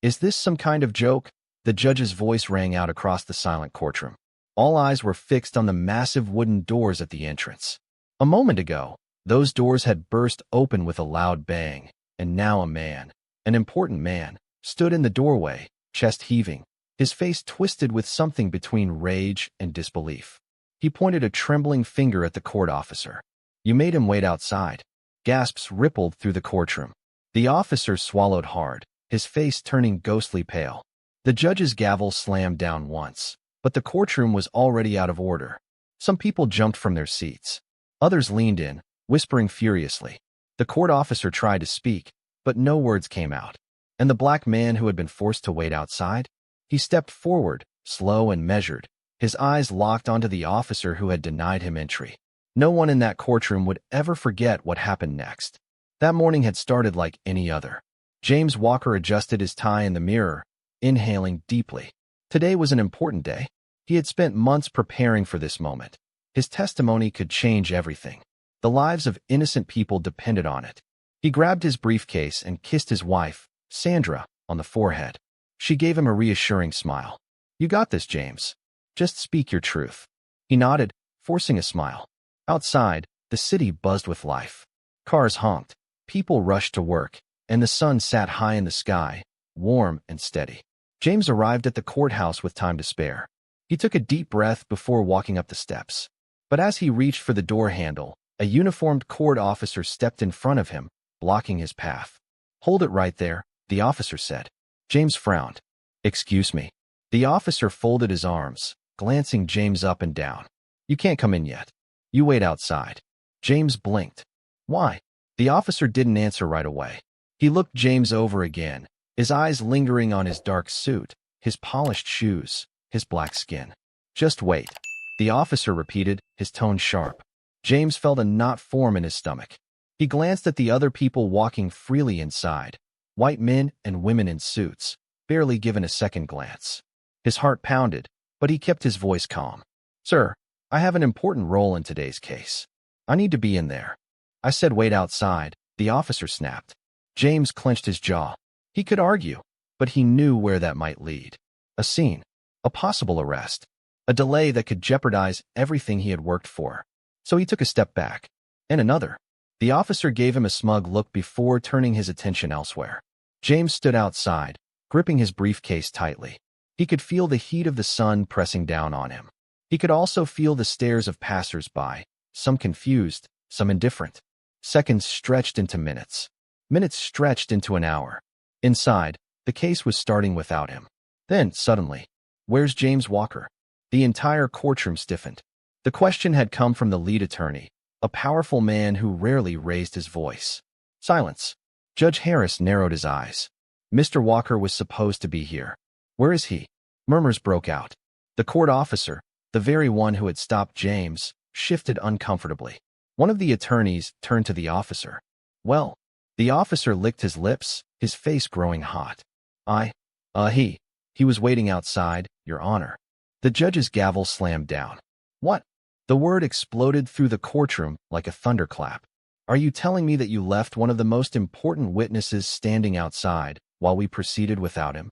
Is this some kind of joke? The judge's voice rang out across the silent courtroom. All eyes were fixed on the massive wooden doors at the entrance. A moment ago, those doors had burst open with a loud bang, and now a man, an important man, stood in the doorway, chest heaving, his face twisted with something between rage and disbelief. He pointed a trembling finger at the court officer. "You made him wait outside." Gasps rippled through the courtroom. The officer swallowed hard, his face turning ghostly pale. The judge's gavel slammed down once, but the courtroom was already out of order. Some people jumped from their seats. Others leaned in, whispering furiously. The court officer tried to speak, but no words came out. And the black man who had been forced to wait outside? He stepped forward, slow and measured, his eyes locked onto the officer who had denied him entry. No one in that courtroom would ever forget what happened next. That morning had started like any other. James Walker adjusted his tie in the mirror, inhaling deeply. Today was an important day. He had spent months preparing for this moment. His testimony could change everything. The lives of innocent people depended on it. He grabbed his briefcase and kissed his wife, Sandra, on the forehead. She gave him a reassuring smile. "You got this, James. Just speak your truth." He nodded, forcing a smile. Outside, the city buzzed with life. Cars honked, people rushed to work, and the sun sat high in the sky, warm and steady. James arrived at the courthouse with time to spare. He took a deep breath before walking up the steps. But as he reached for the door handle, a uniformed court officer stepped in front of him, blocking his path. "Hold it right there," the officer said. James frowned. "Excuse me." The officer folded his arms, glancing James up and down. "You can't come in yet. You wait outside." James blinked. "Why?" The officer didn't answer right away. He looked James over again, his eyes lingering on his dark suit, his polished shoes, his black skin. "Just wait," the officer repeated, his tone sharp. James felt a knot form in his stomach. He glanced at the other people walking freely inside, white men and women in suits, barely given a second glance. His heart pounded, but he kept his voice calm. "Sir, I have an important role in today's case. I need to be in there." "I said wait outside," the officer snapped. James clenched his jaw. He could argue, but he knew where that might lead. A scene, a possible arrest, a delay that could jeopardize everything he had worked for. So he took a step back, and another. The officer gave him a smug look before turning his attention elsewhere. James stood outside, gripping his briefcase tightly. He could feel the heat of the sun pressing down on him. He could also feel the stares of passers-by, some confused, some indifferent. Seconds stretched into minutes. Minutes stretched into an hour. Inside, the case was starting without him. Then, suddenly, "Where's James Walker?" The entire courtroom stiffened. The question had come from the lead attorney, a powerful man who rarely raised his voice. Silence. Judge Harris narrowed his eyes. "Mr. Walker was supposed to be here. Where is he?" Murmurs broke out. The court officer, the very one who had stopped James, shifted uncomfortably. One of the attorneys turned to the officer. "Well," the officer licked his lips, his face growing hot. He was waiting outside, Your Honor." The judge's gavel slammed down. "What?" The word exploded through the courtroom like a thunderclap. "Are you telling me that you left one of the most important witnesses standing outside while we proceeded without him?"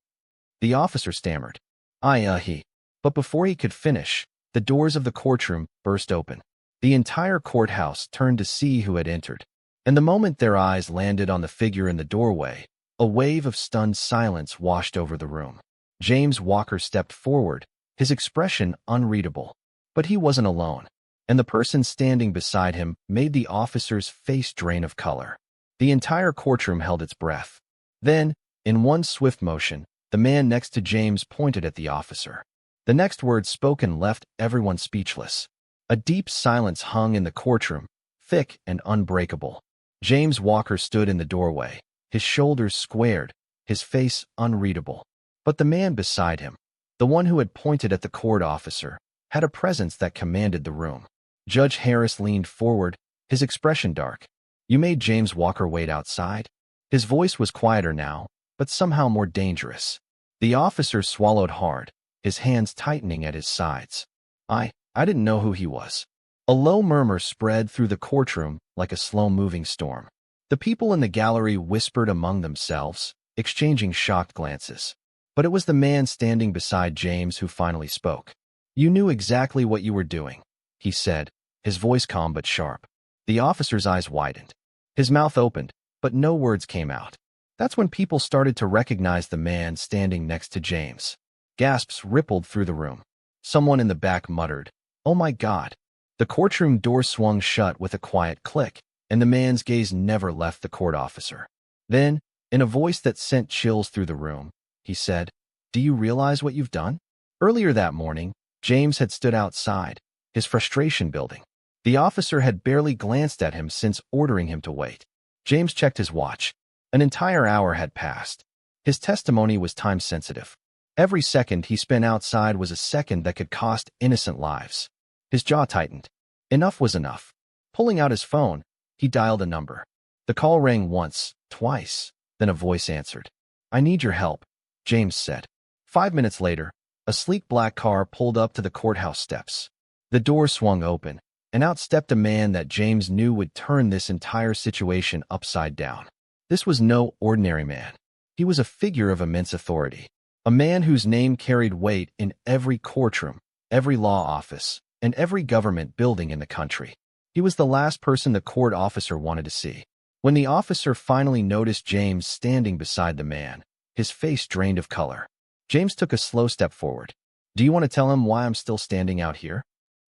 The officer stammered. But before he could finish, the doors of the courtroom burst open. The entire courthouse turned to see who had entered. And the moment their eyes landed on the figure in the doorway, a wave of stunned silence washed over the room. James Walker stepped forward, his expression unreadable. But he wasn't alone, and the person standing beside him made the officer's face drain of color. The entire courtroom held its breath. Then, in one swift motion, the man next to James pointed at the officer. The next word spoken left everyone speechless. A deep silence hung in the courtroom, thick and unbreakable. James Walker stood in the doorway, his shoulders squared, his face unreadable. But the man beside him, the one who had pointed at the court officer, had a presence that commanded the room. Judge Harris leaned forward, his expression dark. "You made James Walker wait outside?" His voice was quieter now, but somehow more dangerous. The officer swallowed hard, his hands tightening at his sides. I didn't know who he was." A low murmur spread through the courtroom like a slow-moving storm. The people in the gallery whispered among themselves, exchanging shocked glances. But it was the man standing beside James who finally spoke. "You knew exactly what you were doing," he said, his voice calm but sharp. The officer's eyes widened. His mouth opened, but no words came out. That's when people started to recognize the man standing next to James. Gasps rippled through the room. Someone in the back muttered, "Oh my God." The courtroom door swung shut with a quiet click, and the man's gaze never left the court officer. Then, in a voice that sent chills through the room, he said, "Do you realize what you've done?" Earlier that morning, James had stood outside, his frustration building. The officer had barely glanced at him since ordering him to wait. James checked his watch. An entire hour had passed. His testimony was time-sensitive. Every second he spent outside was a second that could cost innocent lives. His jaw tightened. Enough was enough. Pulling out his phone, he dialed a number. The call rang once, twice, then a voice answered. "I need your help," James said. 5 minutes later, a sleek black car pulled up to the courthouse steps. The door swung open, and out stepped a man that James knew would turn this entire situation upside down. This was no ordinary man. He was a figure of immense authority, a man whose name carried weight in every courtroom, every law office, and every government building in the country. He was the last person the court officer wanted to see. When the officer finally noticed James standing beside the man, his face drained of color. James took a slow step forward. "Do you want to tell him why I'm still standing out here?"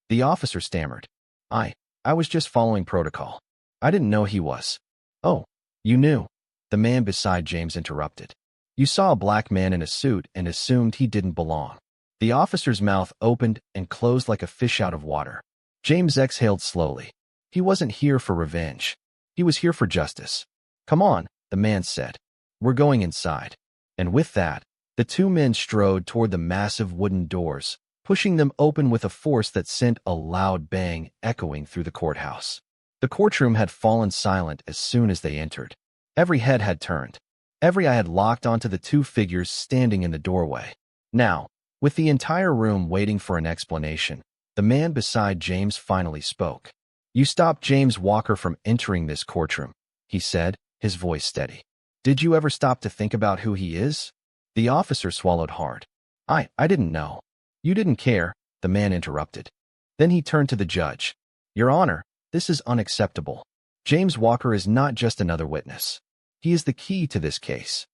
The officer stammered. I was just following protocol. I didn't know he was." "Oh, you knew?" The man beside James interrupted. "You saw a black man in a suit and assumed he didn't belong." The officer's mouth opened and closed like a fish out of water. James exhaled slowly. He wasn't here for revenge. He was here for justice. "Come on," the man said. "We're going inside." And with that, the two men strode toward the massive wooden doors, pushing them open with a force that sent a loud bang echoing through the courthouse. The courtroom had fallen silent as soon as they entered. Every head had turned. Every eye had locked onto the two figures standing in the doorway. Now, with the entire room waiting for an explanation, the man beside James finally spoke. "You stopped James Walker from entering this courtroom," he said, his voice steady. "Did you ever stop to think about who he is?" The officer swallowed hard. I didn't know." "You didn't care," the man interrupted. Then he turned to the judge. "Your Honor, this is unacceptable. James Walker is not just another witness. He is the key to this case."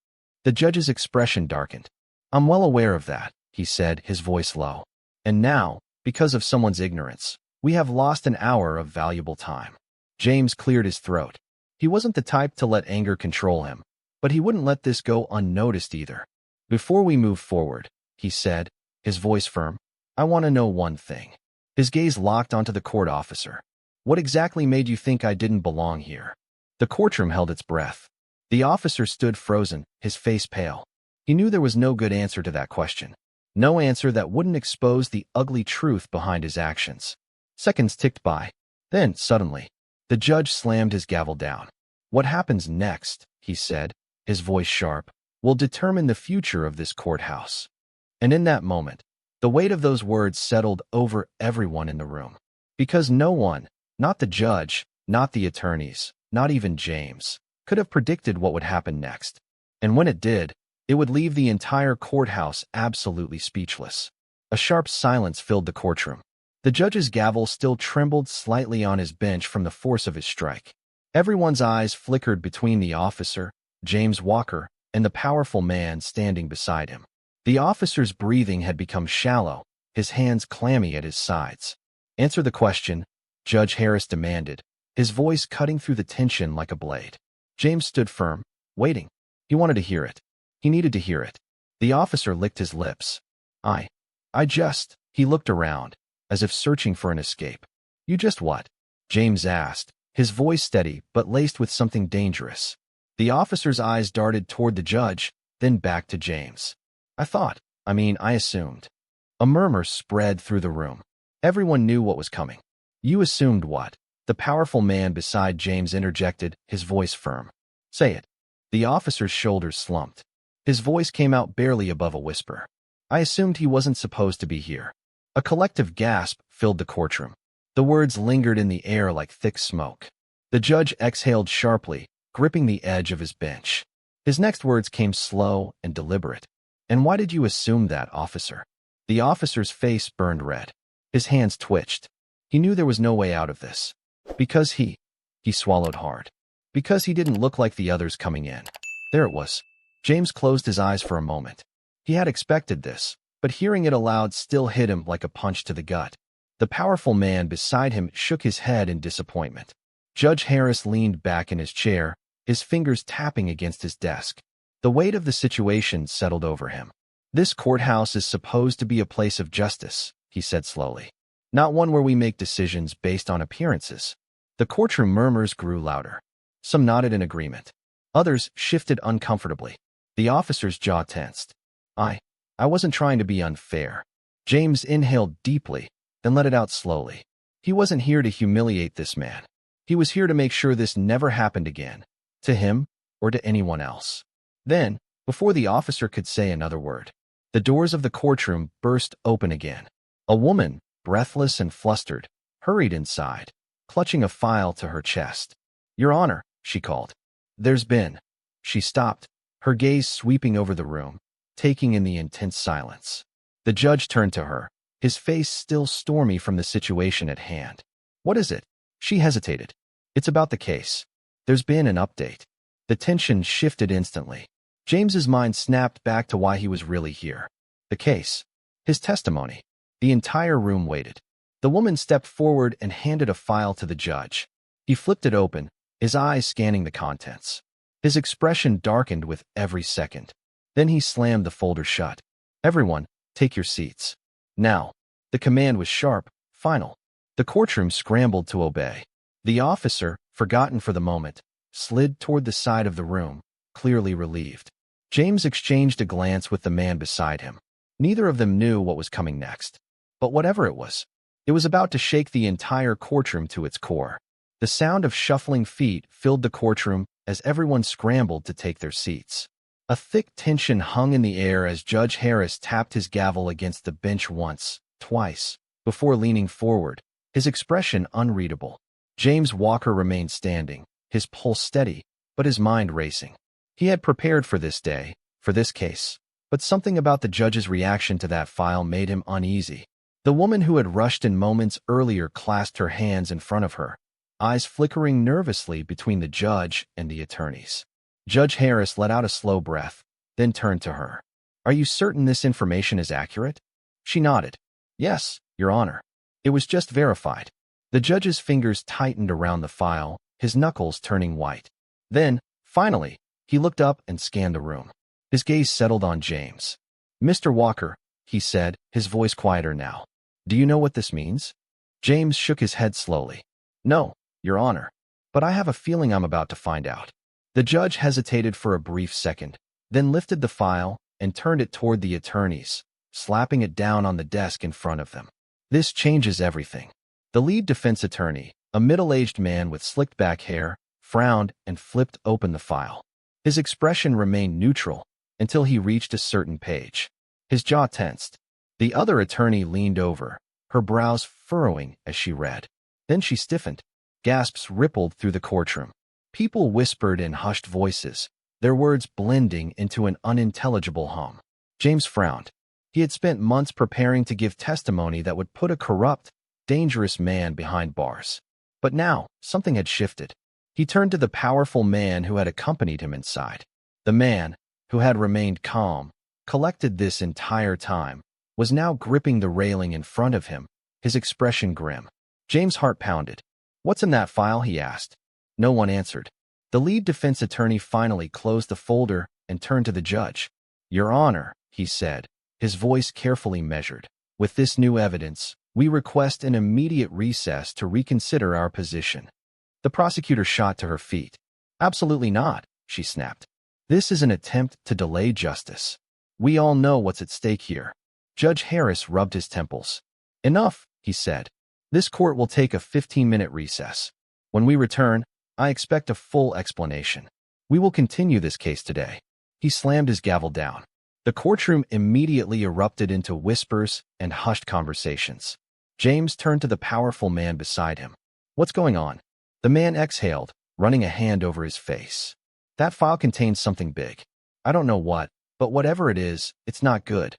The judge's expression darkened. "I'm well aware of that," he said, his voice low. "And now, because of someone's ignorance, we have lost an hour of valuable time." James cleared his throat. He wasn't the type to let anger control him, but he wouldn't let this go unnoticed either. "Before we move forward," he said, his voice firm, "I want to know one thing." His gaze locked onto the court officer. "What exactly made you think I didn't belong here?" The courtroom held its breath. The officer stood frozen, his face pale. He knew there was no good answer to that question. No answer that wouldn't expose the ugly truth behind his actions. Seconds ticked by. Then, suddenly, the judge slammed his gavel down. "What happens next," he said, his voice sharp, "will determine the future of this courthouse." And in that moment, the weight of those words settled over everyone in the room. Because no one, not the judge, not the attorneys, not even James, could have predicted what would happen next. And when it did, it would leave the entire courthouse absolutely speechless. A sharp silence filled the courtroom. The judge's gavel still trembled slightly on his bench from the force of his strike. Everyone's eyes flickered between the officer, James Walker, and the powerful man standing beside him. The officer's breathing had become shallow, his hands clammy at his sides. "Answer the question," Judge Harris demanded, his voice cutting through the tension like a blade. James stood firm, waiting. He wanted to hear it. He needed to hear it. The officer licked his lips. I just, he looked around, as if searching for an escape. "You just what?" James asked, his voice steady but laced with something dangerous. The officer's eyes darted toward the judge, then back to James. I assumed." A murmur spread through the room. Everyone knew what was coming. "You assumed what?" The powerful man beside James interjected, his voice firm. "Say it." The officer's shoulders slumped. His voice came out barely above a whisper. "I assumed he wasn't supposed to be here." A collective gasp filled the courtroom. The words lingered in the air like thick smoke. The judge exhaled sharply, gripping the edge of his bench. His next words came slow and deliberate. "And why did you assume that, officer?" The officer's face burned red. His hands twitched. He knew there was no way out of this. Because he swallowed hard. Because he didn't look like the others coming in. There it was. James closed his eyes for a moment. He had expected this, but hearing it aloud still hit him like a punch to the gut. The powerful man beside him shook his head in disappointment. Judge Harris leaned back in his chair, his fingers tapping against his desk. The weight of the situation settled over him. "This courthouse is supposed to be a place of justice," he said slowly. "Not one where we make decisions based on appearances." The courtroom murmurs grew louder. Some nodded in agreement. Others shifted uncomfortably. The officer's jaw tensed. I wasn't trying to be unfair." James inhaled deeply, then let it out slowly. He wasn't here to humiliate this man. He was here to make sure this never happened again, to him or to anyone else. Then, before the officer could say another word, the doors of the courtroom burst open again. A woman, breathless and flustered, hurried inside, clutching a file to her chest. "Your Honor," she called. "There's been—" She stopped, her gaze sweeping over the room, taking in the intense silence. The judge turned to her, his face still stormy from the situation at hand. "What is it?" She hesitated. "It's about the case. There's been an update." The tension shifted instantly. James's mind snapped back to why he was really here. The case. His testimony. The entire room waited. The woman stepped forward and handed a file to the judge. He flipped it open, his eyes scanning the contents. His expression darkened with every second. Then he slammed the folder shut. "Everyone, take your seats." Now. The command was sharp, final. The courtroom scrambled to obey. The officer, forgotten for the moment, slid toward the side of the room, clearly relieved. James exchanged a glance with the man beside him. Neither of them knew what was coming next. But whatever it was about to shake the entire courtroom to its core. The sound of shuffling feet filled the courtroom as everyone scrambled to take their seats. A thick tension hung in the air as Judge Harris tapped his gavel against the bench once, twice, before leaning forward, his expression unreadable. James Walker remained standing, his pulse steady, but his mind racing. He had prepared for this day, for this case, but something about the judge's reaction to that file made him uneasy. The woman who had rushed in moments earlier clasped her hands in front of her, eyes flickering nervously between the judge and the attorneys. Judge Harris let out a slow breath, then turned to her. "Are you certain this information is accurate?" She nodded. "Yes, Your Honor. It was just verified." The judge's fingers tightened around the file, his knuckles turning white. Then, finally, he looked up and scanned the room. His gaze settled on James. "Mr. Walker," he said, his voice quieter now. "Do you know what this means?" James shook his head slowly. "No, Your Honor. But I have a feeling I'm about to find out." The judge hesitated for a brief second, then lifted the file and turned it toward the attorneys, slapping it down on the desk in front of them. "This changes everything." The lead defense attorney, a middle-aged man with slicked back hair, frowned and flipped open the file. His expression remained neutral until he reached a certain page. His jaw tensed. The other attorney leaned over, her brows furrowing as she read. Then she stiffened. Gasps rippled through the courtroom. People whispered in hushed voices, their words blending into an unintelligible hum. James frowned. He had spent months preparing to give testimony that would put a corrupt, dangerous man behind bars. But now, something had shifted. He turned to the powerful man who had accompanied him inside. The man, who had remained calm, collected this entire time, was now gripping the railing in front of him, his expression grim. James' heart pounded. "What's in that file?" he asked. No one answered. The lead defense attorney finally closed the folder and turned to the judge. "Your Honor," he said, his voice carefully measured. "With this new evidence, we request an immediate recess to reconsider our position." The prosecutor shot to her feet. "Absolutely not," she snapped. "This is an attempt to delay justice. We all know what's at stake here." Judge Harris rubbed his temples. "Enough," he said. "This court will take a 15-minute recess. When we return, I expect a full explanation. We will continue this case today." He slammed his gavel down. The courtroom immediately erupted into whispers and hushed conversations. James turned to the powerful man beside him. "What's going on?" The man exhaled, running a hand over his face. That file contains something big. I don't know what, but whatever it is, it's not good.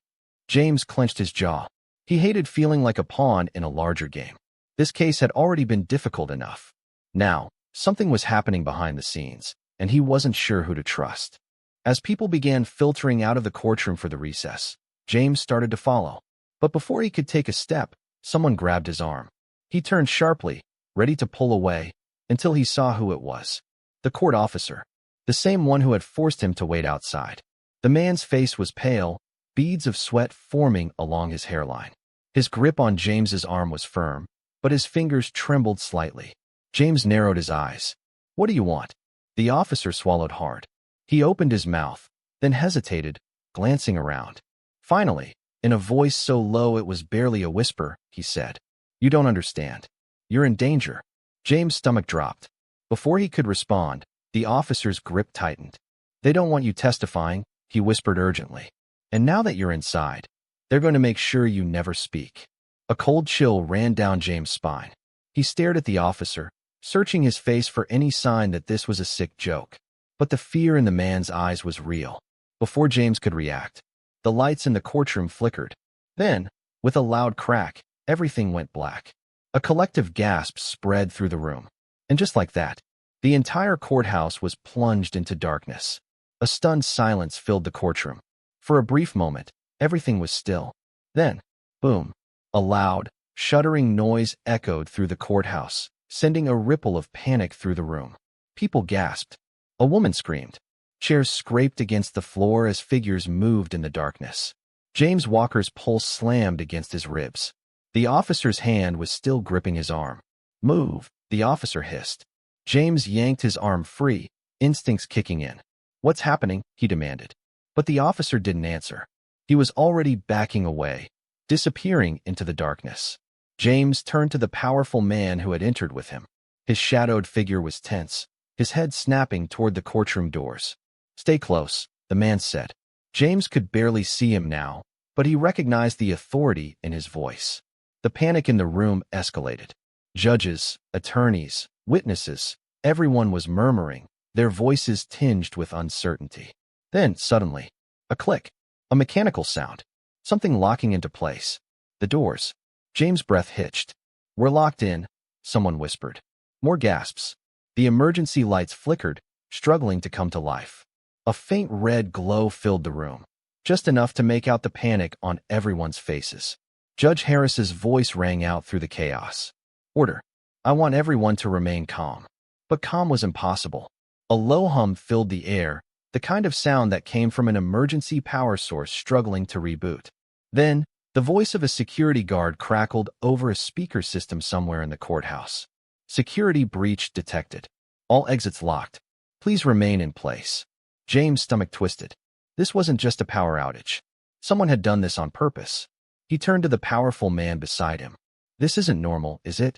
James clenched his jaw. He hated feeling like a pawn in a larger game. This case had already been difficult enough. Now, something was happening behind the scenes, and he wasn't sure who to trust. As people began filtering out of the courtroom for the recess, James started to follow. But before he could take a step, someone grabbed his arm. He turned sharply, ready to pull away, until he saw who it was. The court officer. The same one who had forced him to wait outside. The man's face was pale, beads of sweat forming along his hairline. His grip on James's arm was firm, but his fingers trembled slightly. James narrowed his eyes. "What do you want?" The officer swallowed hard. He opened his mouth, then hesitated, glancing around. Finally, in a voice so low it was barely a whisper, he said, "You don't understand. You're in danger." James' stomach dropped. Before he could respond, the officer's grip tightened. "They don't want you testifying," he whispered urgently. "And now that you're inside, they're going to make sure you never speak." A cold chill ran down James' spine. He stared at the officer, searching his face for any sign that this was a sick joke. But the fear in the man's eyes was real. Before James could react, the lights in the courtroom flickered. Then, with a loud crack, everything went black. A collective gasp spread through the room. And just like that, the entire courthouse was plunged into darkness. A stunned silence filled the courtroom. For a brief moment, everything was still. Then, boom, a loud, shuddering noise echoed through the courthouse, sending a ripple of panic through the room. People gasped. A woman screamed. Chairs scraped against the floor as figures moved in the darkness. James Walker's pulse slammed against his ribs. The officer's hand was still gripping his arm. "Move," the officer hissed. James yanked his arm free, instincts kicking in. "What's happening?" he demanded. But the officer didn't answer. He was already backing away, disappearing into the darkness. James turned to the powerful man who had entered with him. His shadowed figure was tense, his head snapping toward the courtroom doors. "Stay close," the man said. James could barely see him now, but he recognized the authority in his voice. The panic in the room escalated. Judges, attorneys, witnesses, everyone was murmuring, their voices tinged with uncertainty. Then, suddenly, a click, a mechanical sound, something locking into place. The doors. James' breath hitched. "We're locked in," someone whispered. More gasps. The emergency lights flickered, struggling to come to life. A faint red glow filled the room, just enough to make out the panic on everyone's faces. Judge Harris's voice rang out through the chaos. "Order. I want everyone to remain calm." But calm was impossible. A low hum filled the air, the kind of sound that came from an emergency power source struggling to reboot. Then, the voice of a security guard crackled over a speaker system somewhere in the courthouse. "Security breach detected. All exits locked. Please remain in place." James' stomach twisted. This wasn't just a power outage. Someone had done this on purpose. He turned to the powerful man beside him. "This isn't normal, is it?"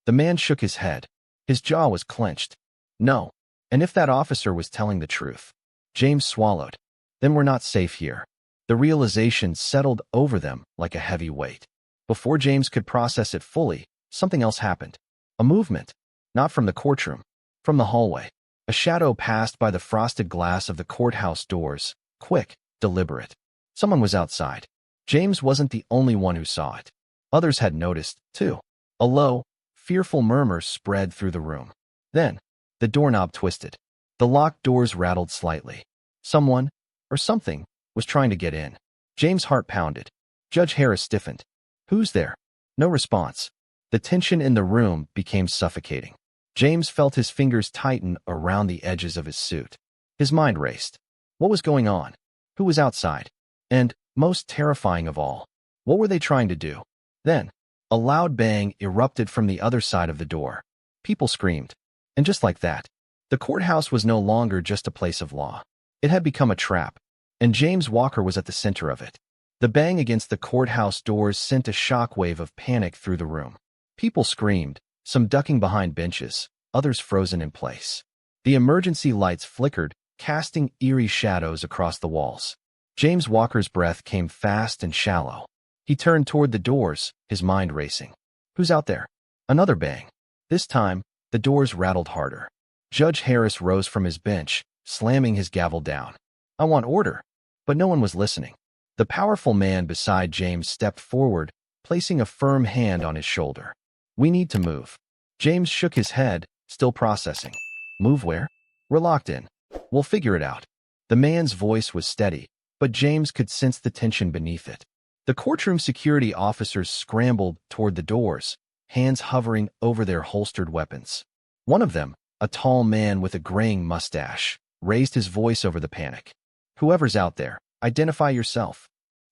The man shook his head. His jaw was clenched. "No. And if that officer was telling the truth." James swallowed. "Then we're not safe here." The realization settled over them like a heavy weight. Before James could process it fully, something else happened. A movement. Not from the courtroom. From the hallway. A shadow passed by the frosted glass of the courthouse doors, quick, deliberate. Someone was outside. James wasn't the only one who saw it. Others had noticed, too. A low, fearful murmur spread through the room. Then, the doorknob twisted. The locked doors rattled slightly. Someone, or something, was trying to get in. James' heart pounded. Judge Harris stiffened. "Who's there?" No response. The tension in the room became suffocating. James felt his fingers tighten around the edges of his suit. His mind raced. What was going on? Who was outside? And, most terrifying of all, what were they trying to do? Then, a loud bang erupted from the other side of the door. People screamed. And just like that, the courthouse was no longer just a place of law. It had become a trap, and James Walker was at the center of it. The bang against the courthouse doors sent a shockwave of panic through the room. People screamed, some ducking behind benches, others frozen in place. The emergency lights flickered, casting eerie shadows across the walls. James Walker's breath came fast and shallow. He turned toward the doors, his mind racing. Who's out there? Another bang. This time, the doors rattled harder. Judge Harris rose from his bench, slamming his gavel down. "I want order." But no one was listening. The powerful man beside James stepped forward, placing a firm hand on his shoulder. "We need to move." James shook his head, still processing. "Move where?" "We're locked in. We'll figure it out." The man's voice was steady, but James could sense the tension beneath it. The courtroom security officers scrambled toward the doors, hands hovering over their holstered weapons. One of them, a tall man with a graying mustache, raised his voice over the panic. "Whoever's out there, identify yourself."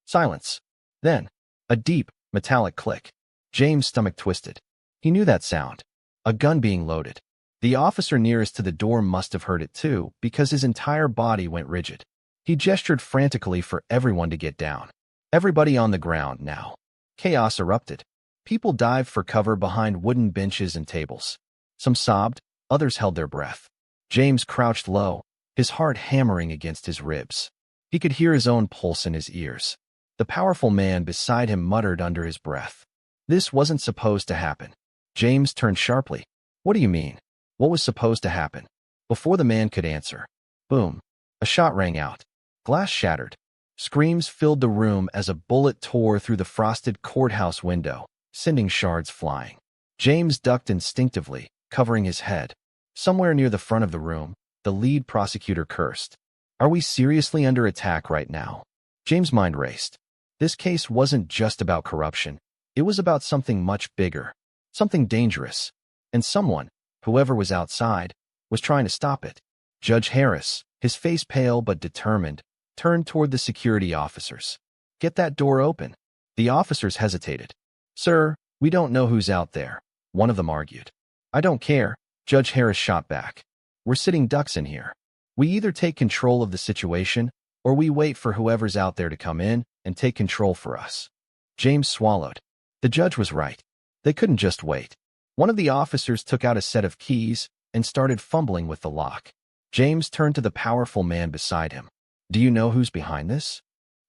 Silence. Then, a deep, metallic click. James' stomach twisted. He knew that sound. A gun being loaded. The officer nearest to the door must have heard it too, because his entire body went rigid. He gestured frantically for everyone to get down. Everybody on the ground now. Chaos erupted. People dived for cover behind wooden benches and tables. Some sobbed, others held their breath. James crouched low, his heart hammering against his ribs. He could hear his own pulse in his ears. The powerful man beside him muttered under his breath. This wasn't supposed to happen. James turned sharply. "What do you mean? What was supposed to happen?" Before the man could answer, boom, a shot rang out. Glass shattered. Screams filled the room as a bullet tore through the frosted courthouse window, sending shards flying. James ducked instinctively, covering his head. Somewhere near the front of the room, the lead prosecutor cursed. "Are we seriously under attack right now?" James' mind raced. This case wasn't just about corruption. It was about something much bigger, something dangerous. And someone, whoever was outside, was trying to stop it. Judge Harris, his face pale but determined, turned toward the security officers. "Get that door open." The officers hesitated. "Sir, we don't know who's out there," one of them argued. "I don't care," Judge Harris shot back. "We're sitting ducks in here. We either take control of the situation, or we wait for whoever's out there to come in and take control for us." James swallowed. The judge was right. They couldn't just wait. One of the officers took out a set of keys and started fumbling with the lock. James turned to the powerful man beside him. "Do you know who's behind this?"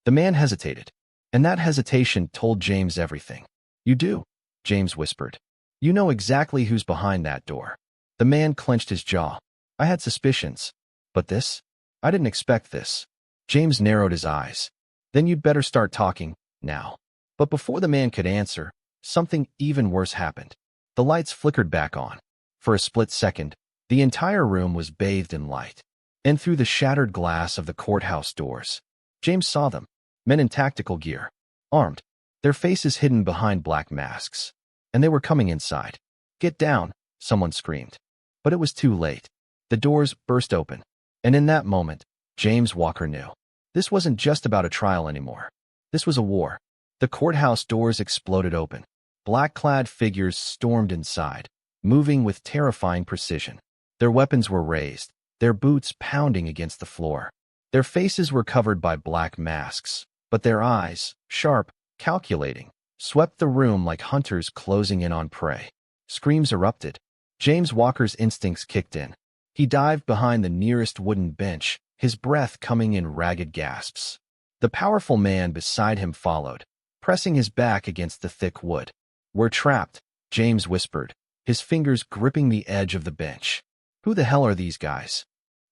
The man hesitated, and that hesitation told James everything. "You do," James whispered. "You know exactly who's behind that door." The man clenched his jaw. "I had suspicions. But this? I didn't expect this." James narrowed his eyes. "Then you'd better start talking, now." But before the man could answer, something even worse happened. The lights flickered back on. For a split second, the entire room was bathed in light. And through the shattered glass of the courthouse doors, James saw them, men in tactical gear, armed, their faces hidden behind black masks. And they were coming inside. "Get down," someone screamed. But it was too late. The doors burst open. And in that moment, James Walker knew. This wasn't just about a trial anymore. This was a war. The courthouse doors exploded open. Black-clad figures stormed inside, moving with terrifying precision. Their weapons were raised, their boots pounding against the floor. Their faces were covered by black masks, but their eyes, sharp, calculating, swept the room like hunters closing in on prey. Screams erupted. James Walker's instincts kicked in. He dived behind the nearest wooden bench, his breath coming in ragged gasps. The powerful man beside him followed, pressing his back against the thick wood. "We're trapped," James whispered, his fingers gripping the edge of the bench. "Who the hell are these guys?"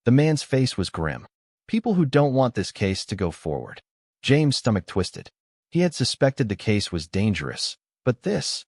The man's face was grim. "People who don't want this case to go forward." James' stomach twisted. He had suspected the case was dangerous, but this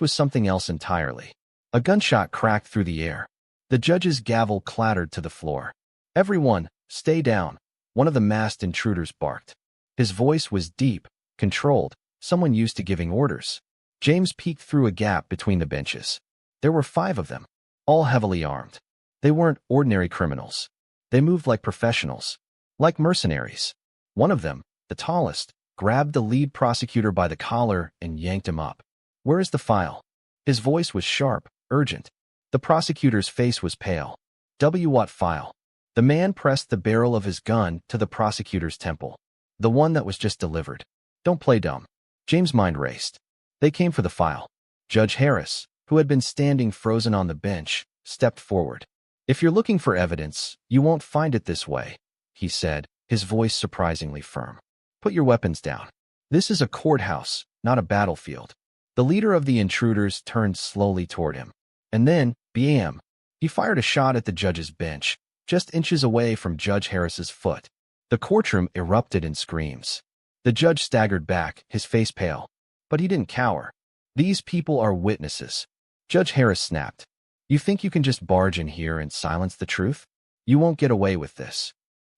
was something else entirely. A gunshot cracked through the air. The judge's gavel clattered to the floor. "Everyone, stay down," one of the masked intruders barked. His voice was deep, controlled, someone used to giving orders. James peeked through a gap between the benches. There were 5 of them, all heavily armed. They weren't ordinary criminals. They moved like professionals, like mercenaries. One of them, the tallest, grabbed the lead prosecutor by the collar and yanked him up. "Where is the file?" His voice was sharp, urgent. The prosecutor's face was pale. What file?" The man pressed the barrel of his gun to the prosecutor's temple. "The one that was just delivered." "Don't play dumb." James' mind raced. They came for the file. Judge Harris, who had been standing frozen on the bench, stepped forward. "If you're looking for evidence, you won't find it this way," he said, his voice surprisingly firm. "Put your weapons down. This is a courthouse, not a battlefield." The leader of the intruders turned slowly toward him. And then, bam! He fired a shot at the judge's bench, just inches away from Judge Harris's foot. The courtroom erupted in screams. The judge staggered back, his face pale. But he didn't cower. These people are witnesses. Judge Harris snapped. You think you can just barge in here and silence the truth? You won't get away with this.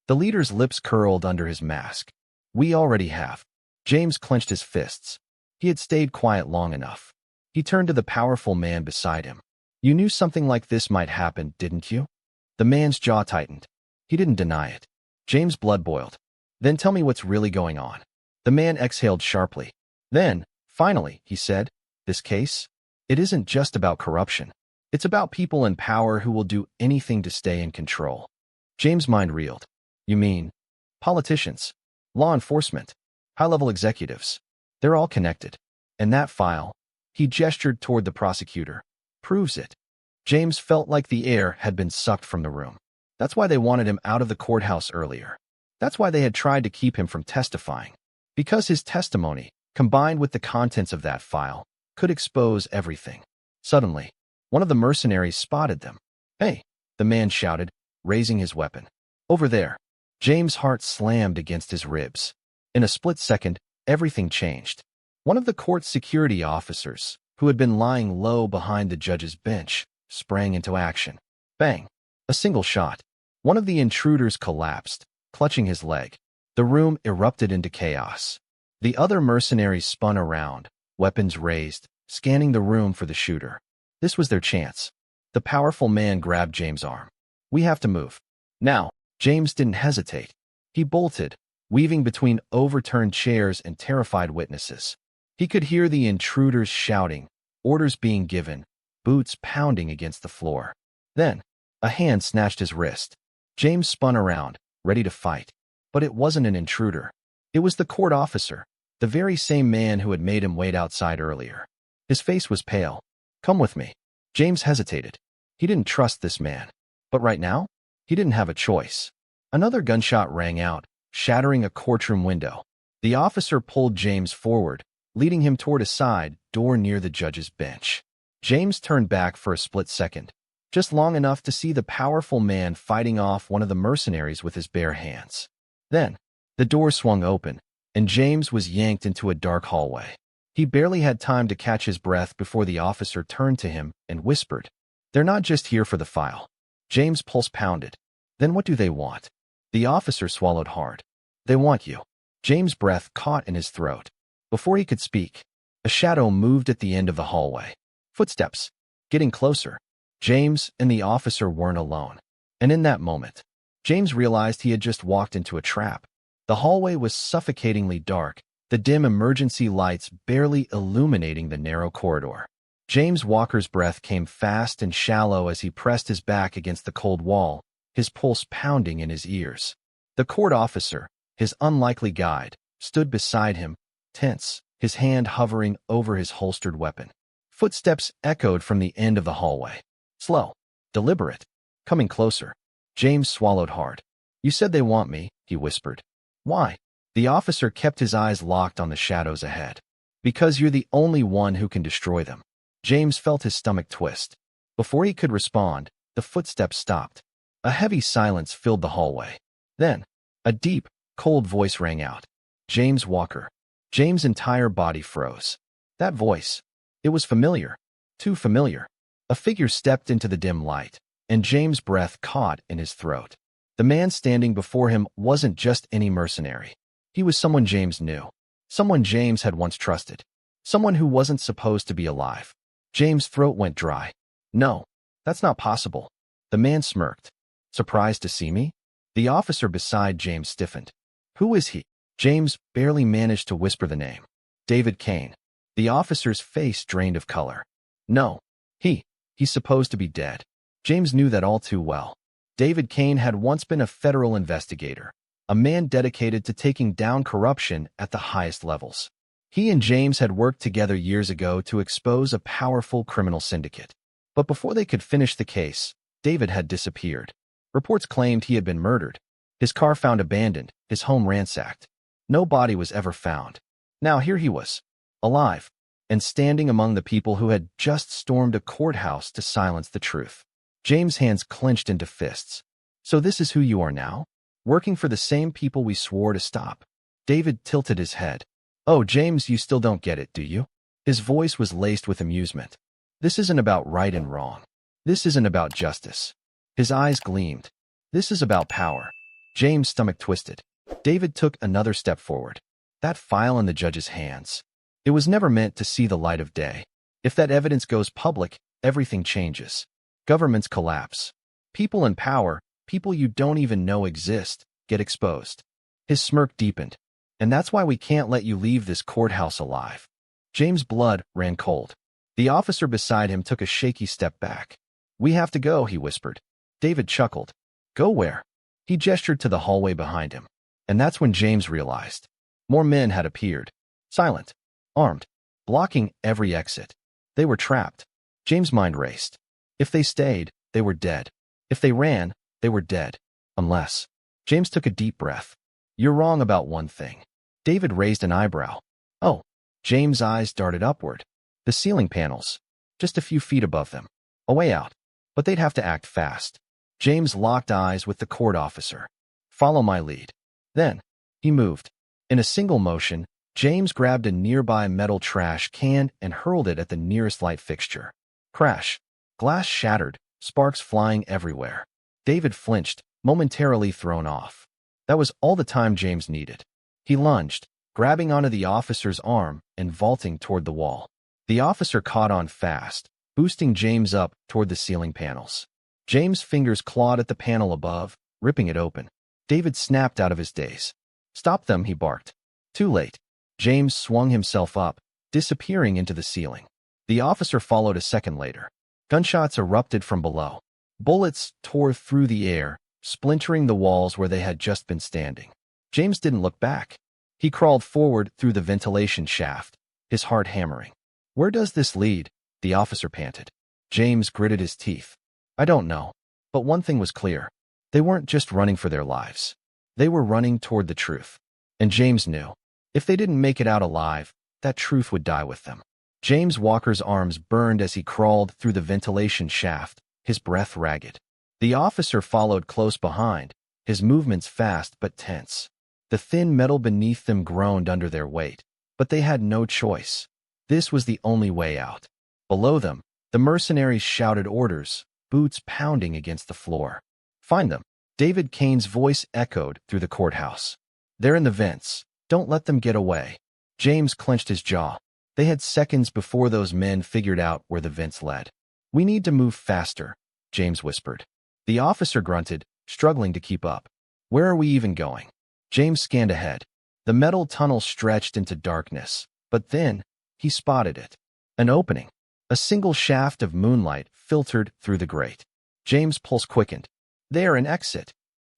The leader's lips curled under his mask. We already have. James clenched his fists. He had stayed quiet long enough. He turned to the powerful man beside him. You knew something like this might happen, didn't you? The man's jaw tightened. He didn't deny it. James' blood boiled. Then tell me what's really going on. The man exhaled sharply. Then, finally, he said, this case? It isn't just about corruption. It's about people in power who will do anything to stay in control. James' mind reeled. You mean politicians, law enforcement, high-level executives? They're all connected. And that file, he gestured toward the prosecutor, proves it. James felt like the air had been sucked from the room. That's why they wanted him out of the courthouse earlier. That's why they had tried to keep him from testifying. Because his testimony, combined with the contents of that file, could expose everything. Suddenly, one of the mercenaries spotted them. Hey, the man shouted, raising his weapon. Over there. James' heart slammed against his ribs. In a split second, everything changed. One of the court's security officers, who had been lying low behind the judge's bench, sprang into action. Bang! A single shot. One of the intruders collapsed, clutching his leg. The room erupted into chaos. The other mercenaries spun around, weapons raised, scanning the room for the shooter. This was their chance. The powerful man grabbed James' arm. We have to move. Now, James didn't hesitate. He bolted, weaving between overturned chairs and terrified witnesses. He could hear the intruders shouting, orders being given, boots pounding against the floor. Then, a hand snatched his wrist. James spun around, ready to fight. But it wasn't an intruder. It was the court officer, the very same man who had made him wait outside earlier. His face was pale. Come with me. James hesitated. He didn't trust this man. But right now, he didn't have a choice. Another gunshot rang out, shattering a courtroom window. The officer pulled James forward, leading him toward a side door near the judge's bench. James turned back for a split second, just long enough to see the powerful man fighting off one of the mercenaries with his bare hands. Then, the door swung open, and James was yanked into a dark hallway. He barely had time to catch his breath before the officer turned to him and whispered, They're not just here for the file. James' pulse pounded. Then what do they want? The officer swallowed hard. They want you. James' breath caught in his throat. Before he could speak, a shadow moved at the end of the hallway. Footsteps. Getting closer. James and the officer weren't alone. And in that moment, James realized he had just walked into a trap. The hallway was suffocatingly dark, the dim emergency lights barely illuminating the narrow corridor. James Walker's breath came fast and shallow as he pressed his back against the cold wall, his pulse pounding in his ears. The court officer, his unlikely guide, stood beside him, tense, his hand hovering over his holstered weapon. Footsteps echoed from the end of the hallway. Slow, deliberate, coming closer. James swallowed hard. You said they want me, he whispered. Why? The officer kept his eyes locked on the shadows ahead. Because you're the only one who can destroy them. James felt his stomach twist. Before he could respond, the footsteps stopped. A heavy silence filled the hallway. Then, a deep, cold voice rang out. James Walker. James' entire body froze. That voice. It was familiar. Too familiar. A figure stepped into the dim light, and James' breath caught in his throat. The man standing before him wasn't just any mercenary. He was someone James knew. Someone James had once trusted. Someone who wasn't supposed to be alive. James' throat went dry. No, that's not possible. The man smirked. Surprised to see me? The officer beside James stiffened. Who is he? James barely managed to whisper the name. David Kane. The officer's face drained of color. No, he's supposed to be dead. James knew that all too well. David Kane had once been a federal investigator, a man dedicated to taking down corruption at the highest levels. He and James had worked together years ago to expose a powerful criminal syndicate. But before they could finish the case, David had disappeared. Reports claimed he had been murdered, his car found abandoned, his home ransacked. No body was ever found. Now here he was, alive, and standing among the people who had just stormed a courthouse to silence the truth. James' hands clenched into fists. So this is who you are now? Working for the same people we swore to stop. David tilted his head. Oh, James, you still don't get it, do you? His voice was laced with amusement. This isn't about right and wrong. This isn't about justice. His eyes gleamed. This is about power. James' stomach twisted. David took another step forward. That file in the judge's hands. It was never meant to see the light of day. If that evidence goes public, everything changes. Governments collapse. People in power, people you don't even know exist, get exposed. His smirk deepened. And that's why we can't let you leave this courthouse alive. James' blood ran cold. The officer beside him took a shaky step back. We have to go, he whispered. David chuckled. Go where? He gestured to the hallway behind him. And that's when James realized. More men had appeared. Silent. Armed. Blocking every exit. They were trapped. James' mind raced. If they stayed, they were dead. If they ran, they were dead. Unless. James took a deep breath. You're wrong about one thing. David raised an eyebrow. Oh. James' eyes darted upward. The ceiling panels. Just a few feet above them. A way out. But they'd have to act fast. James locked eyes with the court officer. Follow my lead. Then, he moved. In a single motion, James grabbed a nearby metal trash can and hurled it at the nearest light fixture. Crash. Glass shattered, sparks flying everywhere. David flinched, momentarily thrown off. That was all the time James needed. He lunged, grabbing onto the officer's arm and vaulting toward the wall. The officer caught on fast, boosting James up toward the ceiling panels. James' fingers clawed at the panel above, ripping it open. David snapped out of his daze. Stop them, he barked. Too late. James swung himself up, disappearing into the ceiling. The officer followed a second later. Gunshots erupted from below. Bullets tore through the air, splintering the walls where they had just been standing. James didn't look back. He crawled forward through the ventilation shaft, his heart hammering. Where does this lead? The officer panted. James gritted his teeth. I don't know. But one thing was clear. They weren't just running for their lives. They were running toward the truth. And James knew. If they didn't make it out alive, that truth would die with them. James Walker's arms burned as he crawled through the ventilation shaft, his breath ragged. The officer followed close behind, his movements fast but tense. The thin metal beneath them groaned under their weight, but they had no choice. This was the only way out. Below them, the mercenaries shouted orders, boots pounding against the floor. Find them. David Kane's voice echoed through the courthouse. They're in the vents. Don't let them get away. James clenched his jaw. They had seconds before those men figured out where the vents led. We need to move faster, James whispered. The officer grunted, struggling to keep up. Where are we even going? James scanned ahead. The metal tunnel stretched into darkness, but then he spotted it. An opening. A single shaft of moonlight filtered through the grate. James' pulse quickened. There, an exit.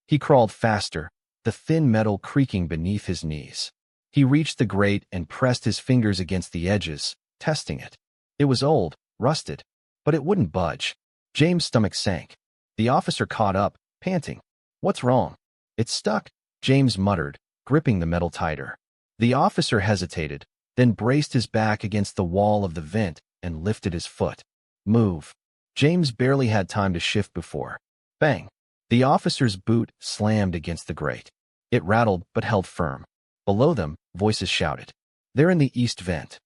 He crawled faster, the thin metal creaking beneath his knees. He reached the grate and pressed his fingers against the edges, testing it. It was old, rusted, but it wouldn't budge. James' stomach sank. The officer caught up, panting. What's wrong? It's stuck, James muttered, gripping the metal tighter. The officer hesitated, then braced his back against the wall of the vent and lifted his foot. Move. James barely had time to shift before. Bang. The officer's boot slammed against the grate. It rattled but held firm. Below them, voices shouted. They're in the east vent.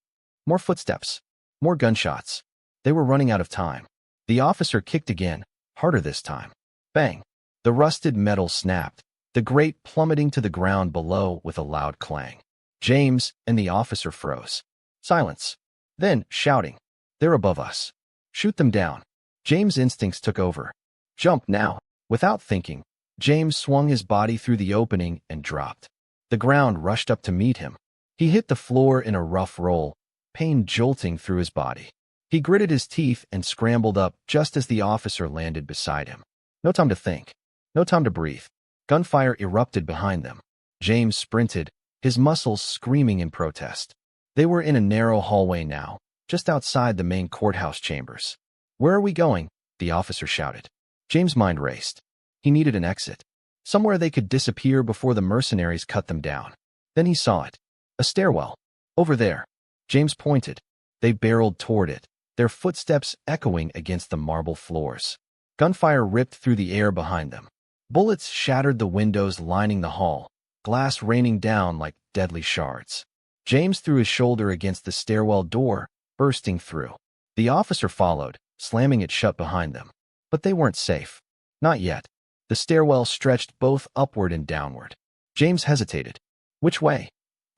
More footsteps. More gunshots. They were running out of time. The officer kicked again, harder this time. Bang. The rusted metal snapped, the grate plummeting to the ground below with a loud clang. James and the officer froze. Silence. Then, shouting. They're above us. Shoot them down. James' instincts took over. Jump now. Without thinking, James swung his body through the opening and dropped. The ground rushed up to meet him. He hit the floor in a rough roll, pain jolting through his body. He gritted his teeth and scrambled up just as the officer landed beside him. No time to think. No time to breathe. Gunfire erupted behind them. James sprinted, his muscles screaming in protest. They were in a narrow hallway now, just outside the main courthouse chambers. Where are we going? The officer shouted. James' mind raced. He needed an exit. Somewhere they could disappear before the mercenaries cut them down. Then he saw it. A stairwell. Over there. James pointed. They barreled toward it, their footsteps echoing against the marble floors. Gunfire ripped through the air behind them. Bullets shattered the windows lining the hall, glass raining down like deadly shards. James threw his shoulder against the stairwell door, bursting through. The officer followed, slamming it shut behind them. But they weren't safe. Not yet. The stairwell stretched both upward and downward. James hesitated. "Which way?"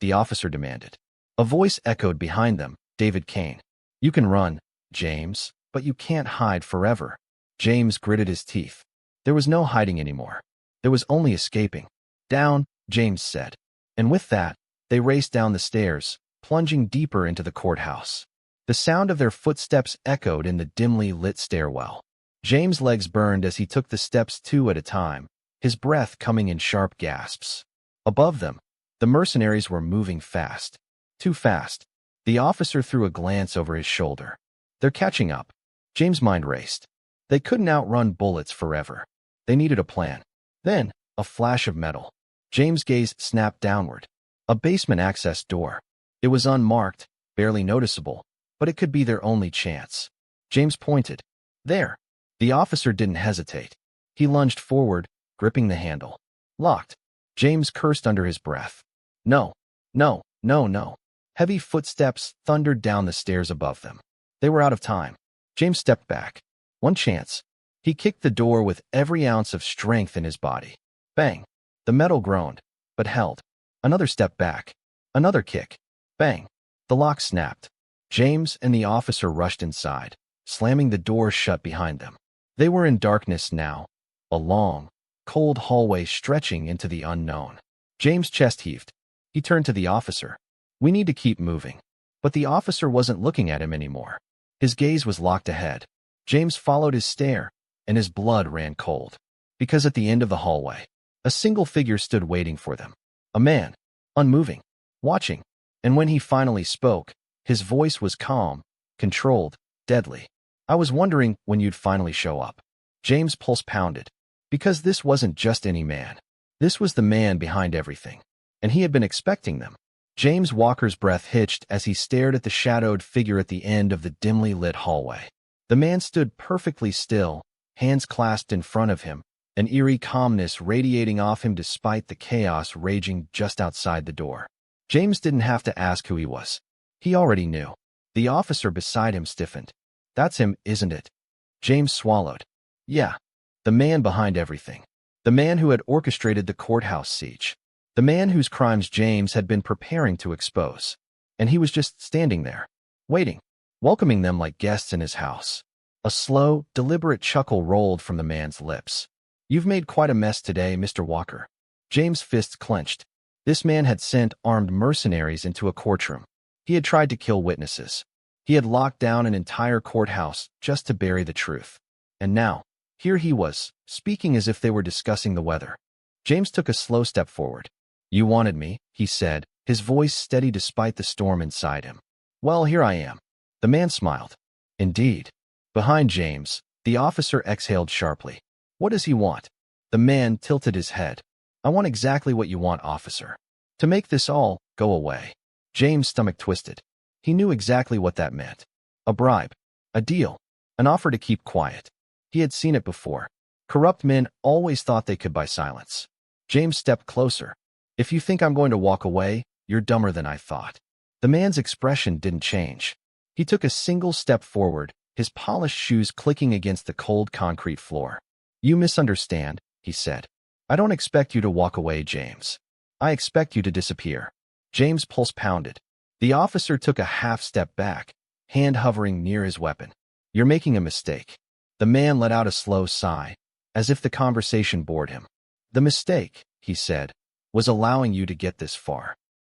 the officer demanded. A voice echoed behind them, David Kane. "You can run, James, but you can't hide forever." James gritted his teeth. There was no hiding anymore. There was only escaping. "Down," James said. And with that, they raced down the stairs, plunging deeper into the courthouse. The sound of their footsteps echoed in the dimly lit stairwell. James' legs burned as he took the steps two at a time, his breath coming in sharp gasps. Above them, the mercenaries were moving fast. Too fast. The officer threw a glance over his shoulder. "They're catching up." James' mind raced. They couldn't outrun bullets forever. They needed a plan. Then, a flash of metal. James' gaze snapped downward. A basement access door. It was unmarked, barely noticeable, but it could be their only chance. James pointed. "There." The officer didn't hesitate. He lunged forward, gripping the handle. "Locked." James cursed under his breath. No, no, no, no. Heavy footsteps thundered down the stairs above them. They were out of time. James stepped back. One chance. He kicked the door with every ounce of strength in his body. Bang. The metal groaned, but held. Another step back. Another kick. Bang. The lock snapped. James and the officer rushed inside, slamming the door shut behind them. They were in darkness now, a long, cold hallway stretching into the unknown. James' chest heaved. He turned to the officer. "We need to keep moving." But the officer wasn't looking at him anymore. His gaze was locked ahead. James followed his stare, and his blood ran cold. Because at the end of the hallway, a single figure stood waiting for them. A man, unmoving, watching. And when he finally spoke, his voice was calm, controlled, deadly. "I was wondering when you'd finally show up." James' pulse pounded. Because this wasn't just any man. This was the man behind everything. And he had been expecting them. James Walker's breath hitched as he stared at the shadowed figure at the end of the dimly lit hallway. The man stood perfectly still, hands clasped in front of him, an eerie calmness radiating off him despite the chaos raging just outside the door. James didn't have to ask who he was. He already knew. The officer beside him stiffened. "That's him, isn't it?" James swallowed. Yeah. The man behind everything. The man who had orchestrated the courthouse siege. The man whose crimes James had been preparing to expose. And he was just standing there, waiting, welcoming them like guests in his house. A slow, deliberate chuckle rolled from the man's lips. "You've made quite a mess today, Mr. Walker." James' fists clenched. This man had sent armed mercenaries into a courtroom. He had tried to kill witnesses. He had locked down an entire courthouse just to bury the truth. And now, here he was, speaking as if they were discussing the weather. James took a slow step forward. "You wanted me," he said, his voice steady despite the storm inside him. "Well, here I am." The man smiled. "Indeed." Behind James, the officer exhaled sharply. "What does he want?" The man tilted his head. "I want exactly what you want, officer. To make this all go away." James' stomach twisted. He knew exactly what that meant. A bribe. A deal. An offer to keep quiet. He had seen it before. Corrupt men always thought they could buy silence. James stepped closer. "If you think I'm going to walk away, you're dumber than I thought." The man's expression didn't change. He took a single step forward, his polished shoes clicking against the cold concrete floor. "You misunderstand," he said. "I don't expect you to walk away, James. I expect you to disappear." James' pulse pounded. The officer took a half step back, hand hovering near his weapon. "You're making a mistake." The man let out a slow sigh, as if the conversation bored him. "The mistake," he said, "was allowing you to get this far."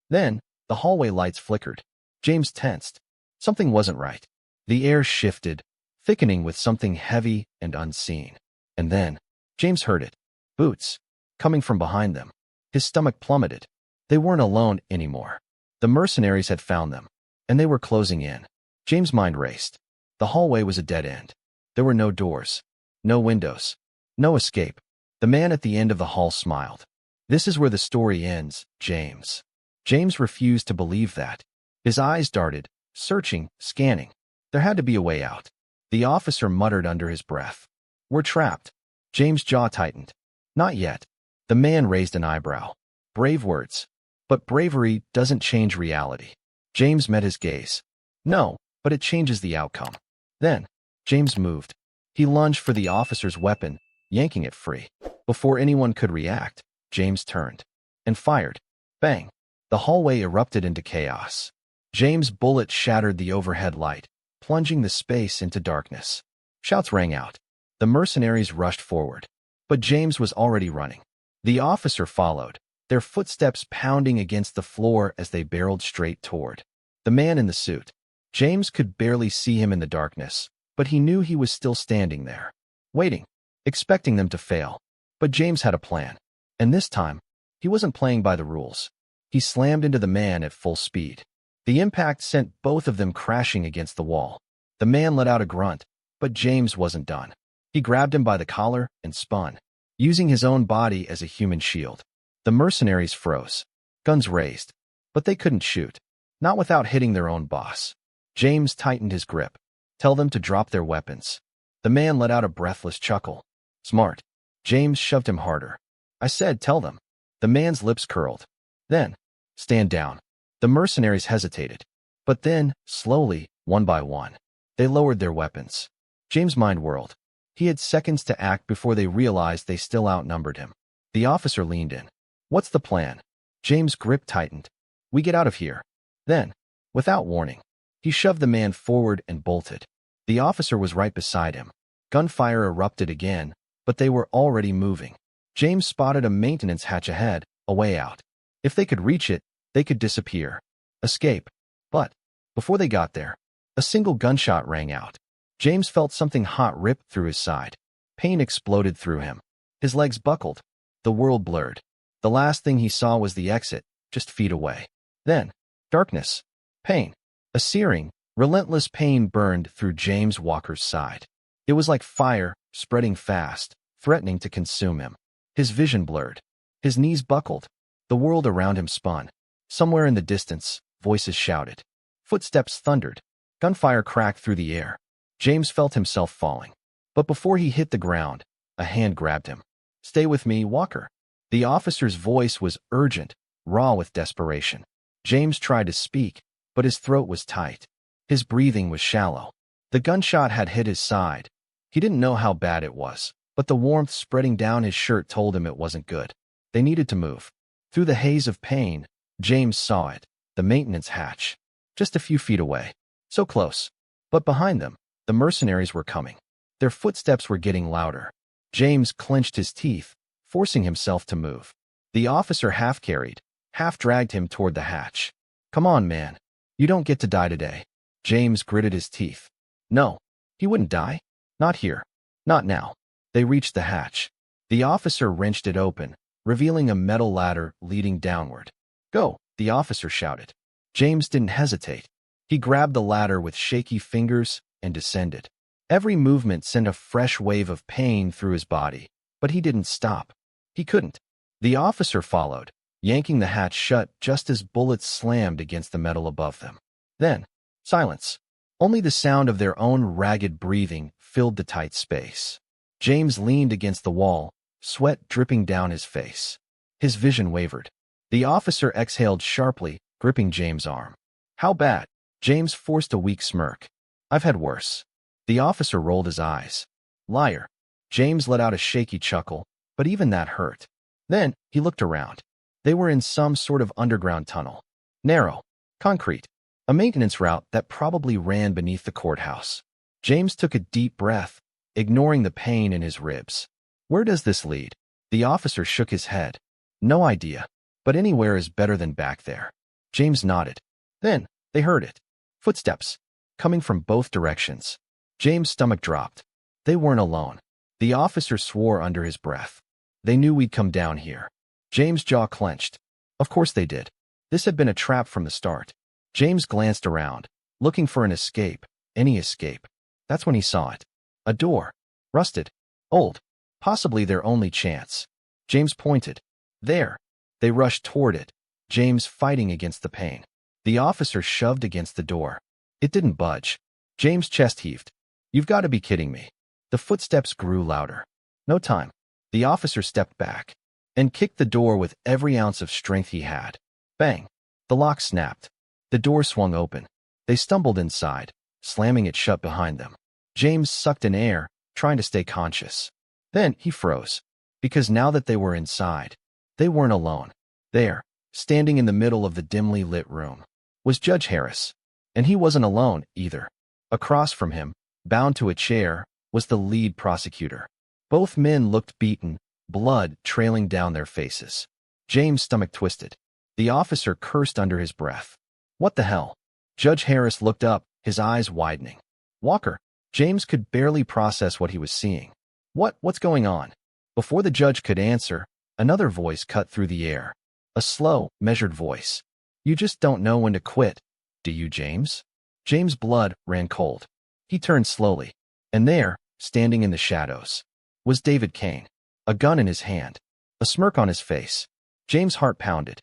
Then, the hallway lights flickered. James tensed. Something wasn't right. The air shifted, thickening with something heavy and unseen. And then, James heard it. Boots. Coming from behind them. His stomach plummeted. They weren't alone anymore. The mercenaries had found them, and they were closing in. James' mind raced. The hallway was a dead end. There were no doors, no windows, no escape. The man at the end of the hall smiled. "This is where the story ends, James." James refused to believe that. His eyes darted, searching, scanning. There had to be a way out. The officer muttered under his breath. "We're trapped." James' jaw tightened. Not yet. The man raised an eyebrow. Brave words. But bravery doesn't change reality. James met his gaze. No, but it changes the outcome. Then, James moved. He lunged for the officer's weapon, yanking it free. Before anyone could react, James turned and fired. Bang! The hallway erupted into chaos. James' bullet shattered the overhead light, plunging the space into darkness. Shouts rang out. The mercenaries rushed forward. But James was already running. The officer followed, their footsteps pounding against the floor as they barreled straight toward the man in the suit. James could barely see him in the darkness, but he knew he was still standing there, waiting, expecting them to fail. But James had a plan. And this time, he wasn't playing by the rules. He slammed into the man at full speed. The impact sent both of them crashing against the wall. The man let out a grunt, but James wasn't done. He grabbed him by the collar and spun, using his own body as a human shield. The mercenaries froze, guns raised, but they couldn't shoot, not without hitting their own boss. James tightened his grip. Tell them to drop their weapons. The man let out a breathless chuckle. Smart. James shoved him harder. I said tell them. The man's lips curled. Then, stand down. The mercenaries hesitated. But then, slowly, one by one, they lowered their weapons. James' mind whirled. He had seconds to act before they realized they still outnumbered him. The officer leaned in. What's the plan? James' grip tightened. We get out of here. Then, without warning, he shoved the man forward and bolted. The officer was right beside him. Gunfire erupted again, but they were already moving. James spotted a maintenance hatch ahead, a way out. If they could reach it, they could disappear. Escape. But, before they got there, a single gunshot rang out. James felt something hot rip through his side. Pain exploded through him. His legs buckled. The world blurred. The last thing he saw was the exit, just feet away. Then, darkness. Pain. A searing, relentless pain burned through James Walker's side. It was like fire, spreading fast, threatening to consume him. His vision blurred. His knees buckled. The world around him spun. Somewhere in the distance, voices shouted. Footsteps thundered. Gunfire cracked through the air. James felt himself falling. But before he hit the ground, a hand grabbed him. Stay with me, Walker. The officer's voice was urgent, raw with desperation. James tried to speak, but his throat was tight. His breathing was shallow. The gunshot had hit his side. He didn't know how bad it was, but the warmth spreading down his shirt told him it wasn't good. They needed to move. Through the haze of pain, James saw it, the maintenance hatch. Just a few feet away. So close. But behind them, the mercenaries were coming. Their footsteps were getting louder. James clenched his teeth, forcing himself to move. The officer half-carried, half-dragged him toward the hatch. Come on, man. You don't get to die today. James gritted his teeth. No, he wouldn't die. Not here. Not now. They reached the hatch. The officer wrenched it open, revealing a metal ladder leading downward. Go, the officer shouted. James didn't hesitate. He grabbed the ladder with shaky fingers and descended. Every movement sent a fresh wave of pain through his body, but he didn't stop. He couldn't. The officer followed, yanking the hatch shut just as bullets slammed against the metal above them. Then, silence. Only the sound of their own ragged breathing filled the tight space. James leaned against the wall, sweat dripping down his face. His vision wavered. The officer exhaled sharply, gripping James' arm. How bad? James forced a weak smirk. I've had worse. The officer rolled his eyes. Liar. James let out a shaky chuckle, but even that hurt. Then, he looked around. They were in some sort of underground tunnel. Narrow. Concrete. A maintenance route that probably ran beneath the courthouse. James took a deep breath, ignoring the pain in his ribs. Where does this lead? The officer shook his head. No idea, but anywhere is better than back there. James nodded. Then, they heard it. Footsteps. Coming from both directions. James' stomach dropped. They weren't alone. The officer swore under his breath. They knew we'd come down here. James' jaw clenched. Of course they did. This had been a trap from the start. James glanced around, looking for an escape, any escape. That's when he saw it. A door. Rusted. Old. Possibly their only chance. James pointed. There. They rushed toward it, James fighting against the pain. The officer shoved against the door. It didn't budge. James' chest heaved. You've got to be kidding me. The footsteps grew louder. No time. The officer stepped back and kicked the door with every ounce of strength he had. Bang! The lock snapped. The door swung open. They stumbled inside, slamming it shut behind them. James sucked in air, trying to stay conscious. Then he froze, because now that they were inside, they weren't alone. There, standing in the middle of the dimly lit room, was Judge Harris. And he wasn't alone, either. Across from him, bound to a chair, was the lead prosecutor. Both men looked beaten, blood trailing down their faces. James' stomach twisted. The officer cursed under his breath. What the hell? Judge Harris looked up, his eyes widening. Walker. James could barely process what he was seeing. What's going on? Before the judge could answer, another voice cut through the air. A slow, measured voice. You just don't know when to quit, do you, James? James' blood ran cold. He turned slowly. And there, standing in the shadows, was David Kane, a gun in his hand, a smirk on his face. James' heart pounded.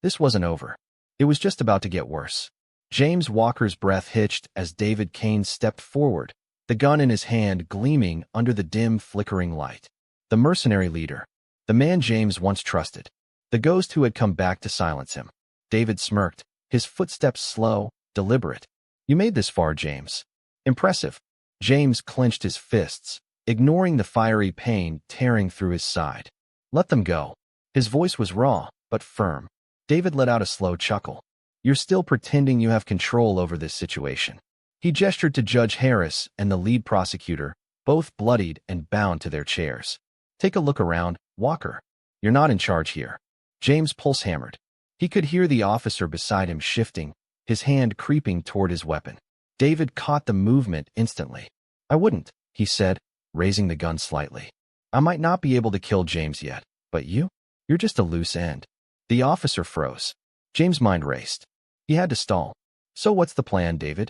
This wasn't over. It was just about to get worse. James Walker's breath hitched as David Kane stepped forward, the gun in his hand gleaming under the dim, flickering light. The mercenary leader, the man James once trusted, the ghost who had come back to silence him. David smirked, his footsteps slow, deliberate. You made this far, James. Impressive. James clenched his fists, ignoring the fiery pain tearing through his side. Let them go. His voice was raw, but firm. David let out a slow chuckle. You're still pretending you have control over this situation. He gestured to Judge Harris and the lead prosecutor, both bloodied and bound to their chairs. Take a look around, Walker. You're not in charge here. James' pulse hammered. He could hear the officer beside him shifting, his hand creeping toward his weapon. David caught the movement instantly. I wouldn't, he said, raising the gun slightly. I might not be able to kill James yet, but you're just a loose end. The officer froze. James' mind raced. He had to stall. So what's the plan, David?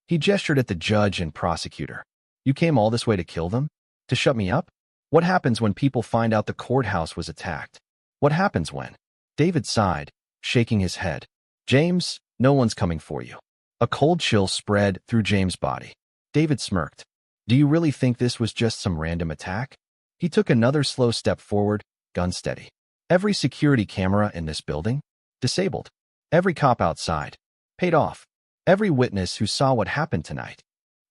He gestured at the judge and prosecutor. You came all this way to kill them? To shut me up? What happens when people find out the courthouse was attacked? What happens when? David sighed, shaking his head. James, no one's coming for you. A cold chill spread through James' body. David smirked. Do you really think this was just some random attack? He took another slow step forward, gun steady. Every security camera in this building? Disabled. Every cop outside. Paid off. Every witness who saw what happened tonight.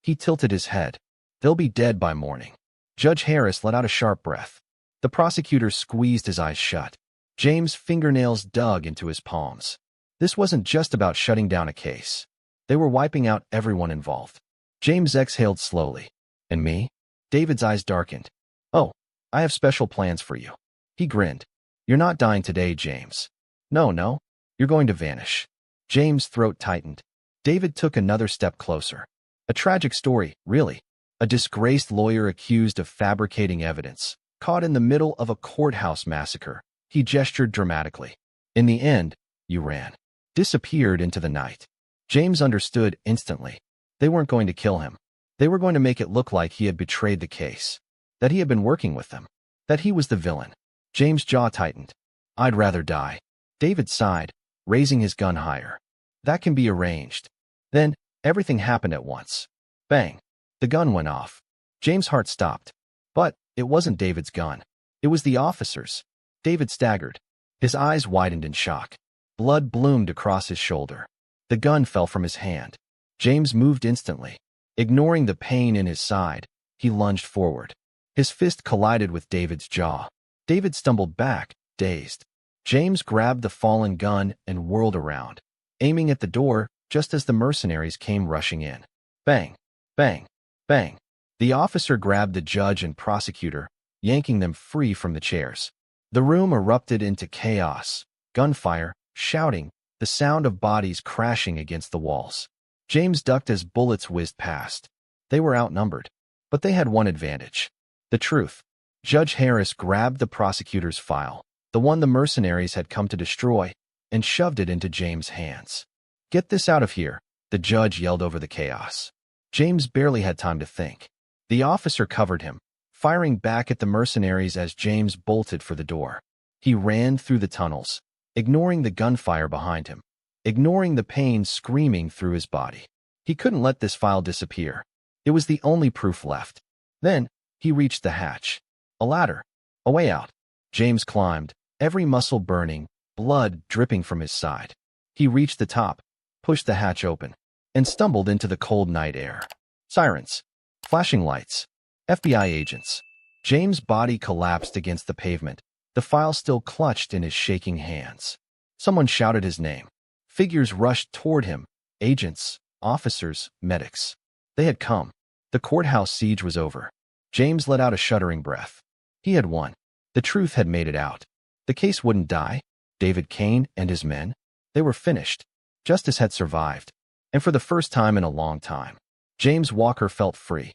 He tilted his head. They'll be dead by morning. Judge Harris let out a sharp breath. The prosecutor squeezed his eyes shut. James' fingernails dug into his palms. This wasn't just about shutting down a case. They were wiping out everyone involved. James exhaled slowly. And me? David's eyes darkened. Oh, I have special plans for you. He grinned. You're not dying today, James. No, you're going to vanish. James' throat tightened. David took another step closer. A tragic story, really. A disgraced lawyer accused of fabricating evidence, caught in the middle of a courthouse massacre. He gestured dramatically. In the end, you ran. Disappeared into the night. James understood instantly. They weren't going to kill him. They were going to make it look like he had betrayed the case. That he had been working with them. That he was the villain. James' jaw tightened. I'd rather die. David sighed, raising his gun higher. That can be arranged. Then, everything happened at once. Bang. The gun went off. James' heart stopped. But it wasn't David's gun. It was the officer's. David staggered. His eyes widened in shock. Blood bloomed across his shoulder. The gun fell from his hand. James moved instantly. Ignoring the pain in his side, he lunged forward. His fist collided with David's jaw. David stumbled back, dazed. James grabbed the fallen gun and whirled around, aiming at the door just as the mercenaries came rushing in. Bang, bang, bang. The officer grabbed the judge and prosecutor, yanking them free from the chairs. The room erupted into chaos, gunfire, shouting, the sound of bodies crashing against the walls. James ducked as bullets whizzed past. They were outnumbered, but they had one advantage. The truth. Judge Harris grabbed the prosecutor's file, the one the mercenaries had come to destroy, and shoved it into James' hands. Get this out of here, the judge yelled over the chaos. James barely had time to think. The officer covered him, firing back at the mercenaries as James bolted for the door. He ran through the tunnels, ignoring the gunfire behind him, ignoring the pain screaming through his body. He couldn't let this file disappear. It was the only proof left. Then, he reached the hatch. A ladder. A way out. James climbed, every muscle burning, blood dripping from his side. He reached the top, pushed the hatch open, and stumbled into the cold night air. Sirens. Flashing lights. FBI agents. James' body collapsed against the pavement, the file still clutched in his shaking hands. Someone shouted his name. Figures rushed toward him. Agents, officers, medics. They had come. The courthouse siege was over. James let out a shuddering breath. He had won. The truth had made it out. The case wouldn't die. David Kane and his men, they were finished. Justice had survived. And for the first time in a long time, James Walker felt free.